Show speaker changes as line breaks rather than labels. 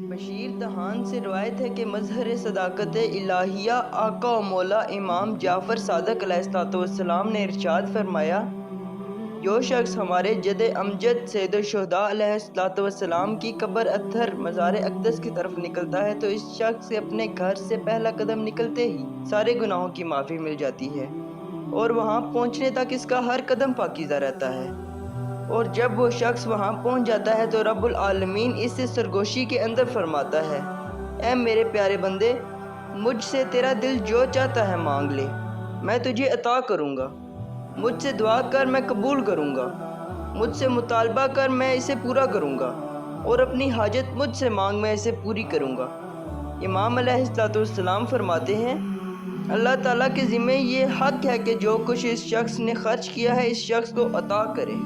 बशीर दहान से रवायत है कि मजहर सदाकत इलाहिया आका व मौला इमाम जाफ़र सादक अलैहिस्सलाम ने इरशाद फरमाया, जो शख्स हमारे जद अमजद सैयदुश्शुहदा अलैहिस्सलाम की कब्र अत्थर मज़ार अक़दस की तरफ निकलता है तो इस शख्स से अपने घर से पहला कदम निकलते ही सारे गुनाहों की माफ़ी मिल जाती है और वहाँ पहुँचने तक इसका हर कदम पाकीज़ा रहता है। और जब वो शख्स वहाँ पहुँच जाता है तो रब्बुल आलमीन इससे सरगोशी के अंदर फरमाता है, ऐ मेरे प्यारे बंदे, मुझसे तेरा दिल जो चाहता है मांग ले, मैं तुझे अता करूँगा। मुझसे दुआ कर, मैं कबूल करूँगा। मुझसे मुतालबा कर, मैं इसे पूरा करूँगा। और अपनी हाजत मुझसे मांग, मैं इसे पूरी करूँगा। इमाम अलैहिस्सलाम फरमाते हैं, अल्लाह ताला के ज़िम्मे ये हक़ है कि जो कुछ इस शख्स ने खर्च किया है इस शख्स को अता करे।